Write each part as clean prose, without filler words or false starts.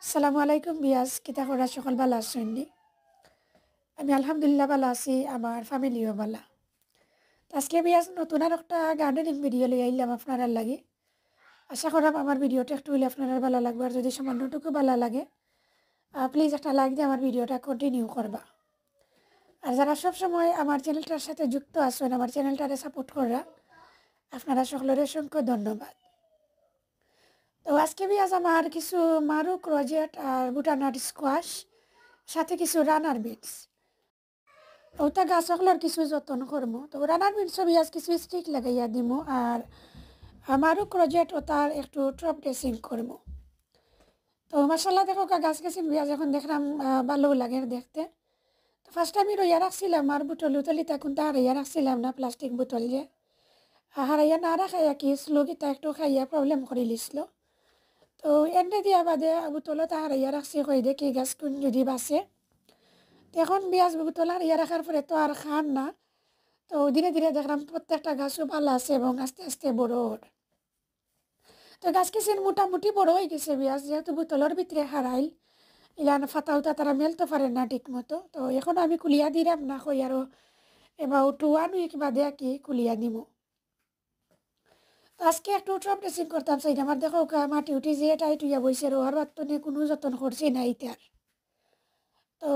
আসসালামু আলাইকুম বিয়াস কিতা করা সকল ভালো আছেন? আমি আলহামদুলিল্লাহ ভালো আছি, আমার ফ্যামিলিও ভালো। তো আজকে বিয়াস নতুন আর একটা গার্ডেনিং ভিডিও লিয়ে আইলাম আপনারা লাগে। আশা করাম আমার ভিডিওটা একটু হইলে আপনারা ভালো লাগবে, আর যদি সামান্যটুকু ভালো লাগে প্লিজ একটা লাইক দিয়ে আমার ভিডিওটা কন্টিনিউ করবা। আর যারা সবসময় আমার চ্যানেলটার সাথে যুক্ত আছেন, আমার চ্যানেলটারে সাপোর্ট করা, আপনারা সকলের অসংখ্য ধন্যবাদ। তো আজকে বিয়াস আমার কিছু মারু ক্রোজেট আর বুটানাট স্কোয়াশ, সাথে কিছু রানার বিটস, ওটা গাছগুলোর কিছু যত্ন করবো। তো রানার বিনস আজ কিছু স্টিক লাগাইয়া দিমু, আর আমারও ক্রোজেট ওটার একটু টপ ড্রেসিং করবো। তো মাসাল্লাহ দেখো গাছ গেছেন বিয়াজ এখন দেখলাম ভালো লাগে দেখতে। তো ফার্স্ট আমি রইয়া রাখছিলাম আর বোতল উতলি তখন তা হারাইয়া রাখছিলাম না, প্লাস্টিক বোতল যে হারাইয়া না রাখাইয়া কি স্লোগিতা একটু খাইয়া প্রবলেম করে লিছিল। তো এনে দিয়া বাদে বোতলত হারাইয়া রাখছি কই দেখি গাছ কোন যদি বাঁচে। এখন বিয়াজ বোতল হারাইয়া রাখার পরে তো আর খান না। তো ধীরে ধীরে দেখলাম প্রত্যেকটা গাছও ভালো আছে এবং আস্তে আস্তে বড় ওঠে। তো গাছ কিছু মোটামুটি বড় হয়ে গেছে বিয়াস, যেহেতু বোতলের ভিতরে হারাইল ইলান ফাতা উতা তারা মেলতে পারে না ঠিক মতো। তো এখন আমি কুলিয়া দিলাম না, কই আরো এবাউট 1 উইক বাদে কি কুলিয়া দিব। তো আজকে একটু ট্রপ ড্রেসিং করতাম সেই আমার দেখো মাটি উঠি যে টাইট হইয়া বইছে, রোহার বাত্তনে কোনো যত্ন করছি না ইতার। তো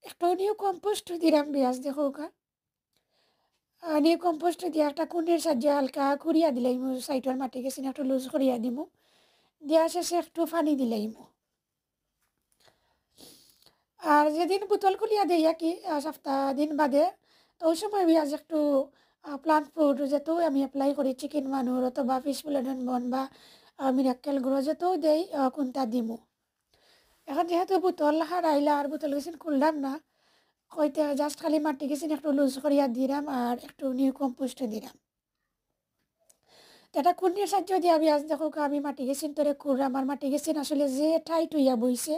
একটু নিউ কম্পোস্ট দিলাম বিয়াস দেখো নিউ কম্পোস্ট দিয়ে একটা কুন্ডির সাহায্যে হালকা খুঁড়িয়া দিলাইমু, সাইডের মাটি গেছি একটু লুজ করিয়া দিমু, দিয়া শেষে একটু পানি দিলাইমু। আর যেদিন বোতল খুলিয়া দেই কি সপ্তাহ দিন বাদে, তো ওই সময় আজ একটু প্লান্ট ফুড যেহেতু আমি অ্যাপ্লাই করি চিকেন মানুর অথবা ফিশ প্লেনেন বন বা মিরাক্কেল গুঁড়ো যেতেও দেই কোনটা দিমু। এখন যেহেতু বোতল হারাইলা আর বোতল গেছেন খুললাম না, কইতে জাস্ট খালি মাটি গেছেন একটু লুজ করিয়া দিলাম আর একটু নিউ কম্পোস্ট দিলাম। এটা কুন্ডির সাহায্য দিয়ে আমি আজ দেখো আমি মাটি গেছিন তোরে কুড় আমার মাটি গেছিন আসলে যে টাইট হইয়া বইছে,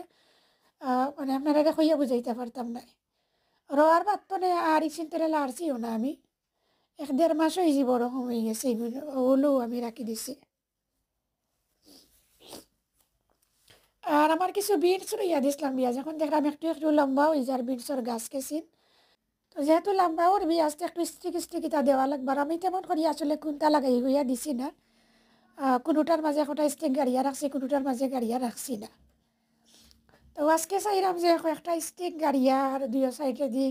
মানে আপনারা এটা হইয়া বুঝাইতে পারতাম না। রোয়ার বাত্তনে আর ইসিন তোরে লাড়ছিও না আমি, 1-1.5 মাস হয়েছি বড় হয়ে গেছে, ওগুলোও আমি রাখি দিছি। আর আমার কিছু বিনস রইয়া দিছিলাম বিয়া, যখন দেখলাম একটু একটু লম্বা হয়ে যায় বিনসের গাছ গেছিন। তো যেহেতু লম্বা ওর বিয়াজটা একটু স্টিক স্টিকিটা দেওয়া লাগবে, আর আমি তেমন করি আসলে কোনটা লাগাই হইয়া দিছি না। কোনোটার মাঝে একটা স্টিক গাড়িয়া রাখছি, কোনোটার মাঝে গাড়িয়া রাখছি না। তো আজকে চাইলাম যে একটা স্টিক গাড়িয়া আর দুই সাইডে দি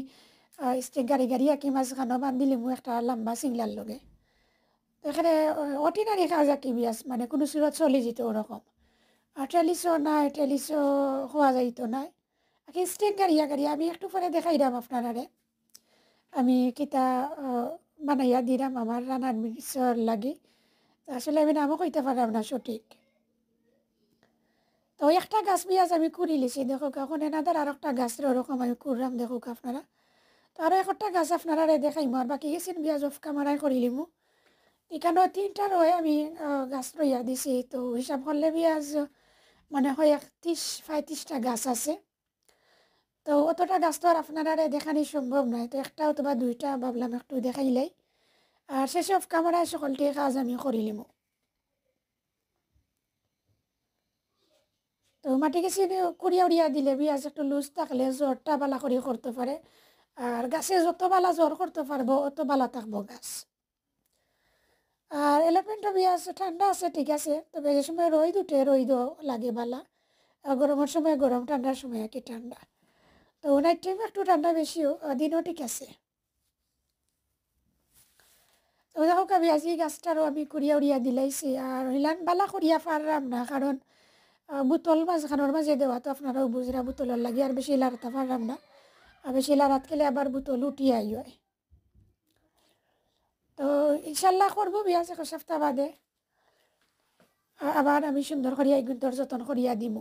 স্টিক গাড়িয়া কি মাঝখানো বান্ধিলিমু একটা লম্বা সিংলার লগে। তো এখানে অর্ডিনারি কাজ কি বিয়াস, মানে কোনো সুরত চলে যেত ওরকম। আর টেলিসও নাই, টেলিসও হওয়া যাইতো নাই। আর স্টিক গাড়িয়া আমি একটু পরে দেখাই দাম আপনারারে আমি কিতা বানাইয়া দিলাম আমার রান্নার মিক্সর লাগি। আসলে আমি নামও কইতে পারলাম না সঠিক। তো একটা গাছ বিয়াজ আমি কুড়ি লিছি দেখো, এখন এনাদের আর একটা গাছের ওরকম আমি কুড়লাম দেখো আপনারা। তো আরও একটা গাছ আপনারা দেখাইমু, আর বাকি গেছেন বিয়াজ অফ কামারাই করিলিমু। এখানেও 3টা রয়ে আমি গাছ রইয়া দিছি। তো হিসাব করলে বিয়াজ মানে হয় 30-35টা গাছ আছে। তো অতটা গাছ তো আর আপনারা দেখানি সম্ভব নয়, তো একটা অথবা 2টা ভাবলাম একটু দেখাইলাই। আর শেষে অফ কামারায় সকলটি কাজ আমি করিলিমু। তো মাটি গেছি কুড়িয়া উড়িয়া দিলে বিয়াজ একটু লুজ থাকলে জ্বরটা বালা করে করতে পারে, আর গাছে যত বালা জ্বর করতে পারবো অত বালা থাকবো গাছ। আর এলোপেন্টও বিয়াজ ঠান্ডা আছে ঠিক আছে, তবে যে সময় রোদ উঠে রোদও লাগে বালা, গরমের সময় গরম, ঠান্ডার সময় কি ঠান্ডা। তো নাইট টাইম একটু ঠান্ডা বেশিও, দিনও ঠিক আছে। তো দেখো আমি আজি গাছটারও আমি কুড়িয়া উড়িয়া দিলাইছি, আর হইলান বালা করিয়া পারলাম না, কারণ বোতল মাঝখানোর মাঝে দেওয়া তো আপনারাও বুঝরা বোতলের লাগে আর বেশি লাড়াতে পারলাম না। আর বেশি লাড়াত গেলে আবার বোতল উঠিয়াই হয়। তো ইনশাল্লাহ করবো বিয়াজ 1 সপ্তাহ বাদে আবার আমি সুন্দর করিয়া এগুলোর যত্ন করিয়া দিব।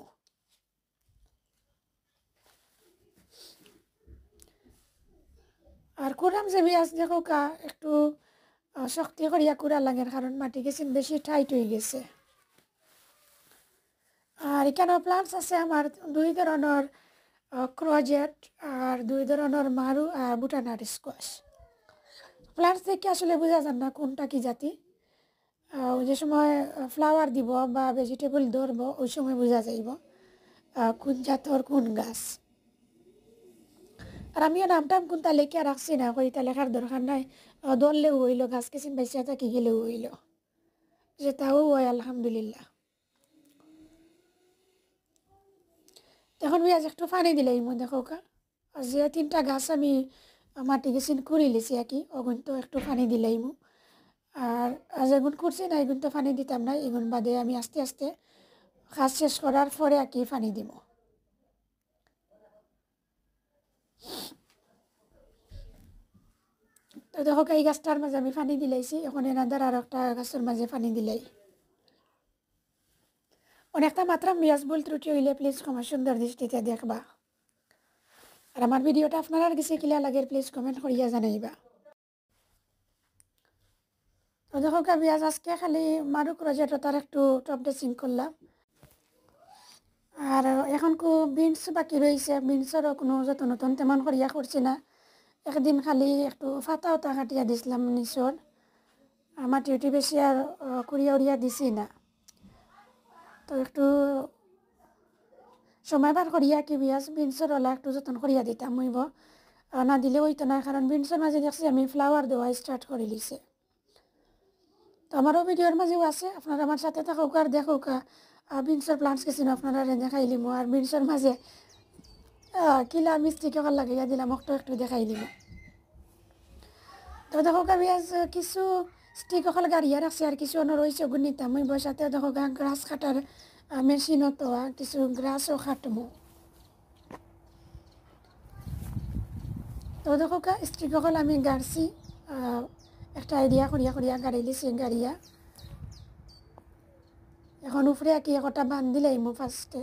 আর কুড়াম যে বিয়াজ দেখো একটু শক্তি করিয়া কুড়া লাগে, কারণ মাটি গেছেন বেশি টাইট হয়ে গেছে। আর এখানেও প্লান্টস আছে আমার 2 ধরনের ক্রোজেট, আর 2 ধরনের মারু আর বুটানাট স্কোয়াশ। প্লান্টস দেখে আসলে বোঝা যান না কোনটা কি জাতি। যে সময় ফ্লাওয়ার দিব বা ভেজিটেবল ধরবো ওই সময় বোঝা যাইব। কোন জাতর কোন গাছ। আর আমিও নামটাম কোনটা লেখা রাখছি না, কইতা লেখার দরকার নাই, ধরলেও হইল, গাছকে চিনবাইসা থাকি গেলেও হইল, যেটাও হয় আলহামদুলিল্লাহ। এখন আজ একটু পানি দিলাই মো দেখো কা, আর যে 3টা গাছ আমি মাটি গেছিন কুড়ি লিছি আর কি, ওগুন তো একটু পানি দিলাই মু। আর আজ এগুন করছি না, এগুন তো পানি দিতাম না, এগুন বাদে আমি আস্তে আস্তে কাজ শেষ করার পরে আর কি পানি দিব। তো দেখো এই গাছটার মাঝে আমি পানি দিলাইছি, এখন এনাদের আর একটা গাছের মাঝে পানি দিলাই। অনেকটা মাত্রা মিয়াজ ভুল ত্রুটি হইলে প্লিজ ক্ষমা সুন্দর দৃষ্টিতে দেখবা। আর আমার ভিডিওটা আপনারা আর কিছু কিলা লাগে প্লিজ কমেন্ট করিয়া জানাইবা। তো দেখো পেঁয়াজ আজকে খালি মারুক রোজেটো তার একটু টপ ড্রেসিং করলাম। আর এখন বিনস বাকি রয়েছে, বিনসেরও কোনো যত্ন নতুন তেমন করিয়া করছি না। একদিন খালি একটু ফাতা উতা কাটিয়া দিছিলাম নিচর, মাটি উঠি বেশি আর কুড়িয়া উড়িয়া দিছি না। তো একটু সময় বার করিয়া কি বিনসের ওলা একটু যত্ন করিয়া দিতাম হইব, না দিলে হইতো না, কারণ বিনসের মাঝে দেখছি আমি ফ্লাওয়ার দেওয়া স্টার্ট করে লিছে। তো আমারও ভিডিওর মাঝেও আছে, আপনারা আমার সাথে থাকুক আর দেখুক। বিনসের প্লান্টস গেছিল আপনারা দেখাইলিম, আর বিনসের মাঝে কিলা মিষ্টি কেমন লাগাইয়া দিলাম একটু দেখাইলিম। তো দেখো আমি আজ কিছু স্টিক অকল গাড়িয়া রাখছি, আর কিছু অন্য রয়েছে ওগুলো নিতাম ওই বসাতে। দেখো গ্রাস কাটার মেশিনও তো কিছু গ্রাসও কাটবো। তো দেখো স্টিক অকল আমি গাড়ছি, একটা আইডিয়া করিয়া করিয়া গাড়ি লিছি গাড়িয়া। এখন উপরে কি একটা বান দিলাই মো ফার্স্টে,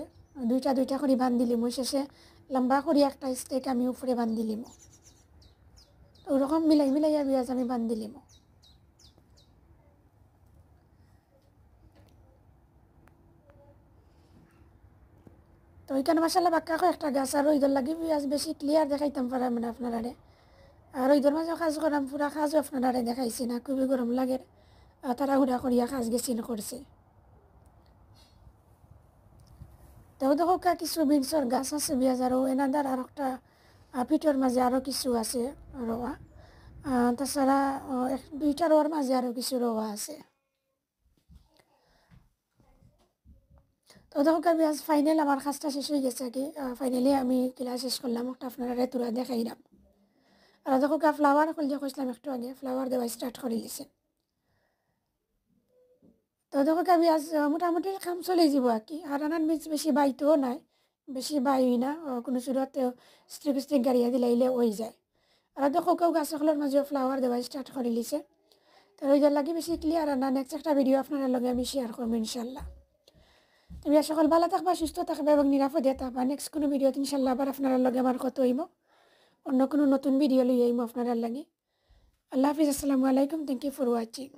দুইটা দুইটা করে বান দিলিম, শেষে লম্বা করে একটা স্টেক আমি উপরে বান দিলিম। তো ওরকম মিলাই মিলাইয়া বিয়াজ আমি বান দিলিম। তো ওইখানে মাসাল্লাহ বাক্কা একটা গাছ আর রইদর লাগি বিয়াজ বেশি ক্লিয়ার দেখাইতাম পারা মানে আপনারা। আর রইদর মাঝে কাজ করাম, পুরা কাজও আপনারা দেখাইছি না, খুবই গরম লাগে, তাড়াহুড়া করিয়া কাজ গেছিন করছে। তো দেখো কিছু বিনসর গাছ আছে বিয়াজ, আরও এনাদার আর একটা পিঠের মাঝে আরও কিছু আছে রোয়া, তাছাড়া দুইটা রোয়ার মাঝে আরও কিছু রোয়া আছে। তো দেখো বিয়াজ ফাইনাল আমার কাজটা শেষ হয়ে গেছে আর কি, ফাইনালি আমি ক্লাস শেষ করলাম, একটা আপনারা তুলা দেখাইলাম। আর দেখো ফ্লাওয়ার খুলতে খুঁজলাম একটু আগে, ফ্লাওয়ার দেওয়া স্টার্ট করে দিছে। তো দেখো আজ মোটামুটি কাম চলে যাব আর কি, আর আনার বেশি বাইতেও নাই, বেশি বাইই না, কোনো চুরতে স্ট্রিক স্ট্রিক গাড়িয়া দিলাইলে ওই যায়। আর দেখো গাছ সকলের মাঝে ফ্লাওয়ার দেওয়া স্টার্ট করে দিছে। তো ওই লাগে বেশি ক্লিয়ার আর না, নেক্সট একটা ভিডিও আপনার লগে আমি শেয়ার করবো ইনশাল্লাহ। তুমি সকল ভালো থাকবা, সুস্থ থাকবা এবং নিরাপদে থাকবা। নেক্সট কোনো ভিডিও ইনশাল্লাহ আবার আপনার লগে আমার কত হইব, অন্য কোনো নতুন ভিডিও লই আইব আপনার লাগে। আল্লাহ হাফিজ, আসসালামু আলাইকুম, থ্যাংক ইউ ফর ওয়াচিং।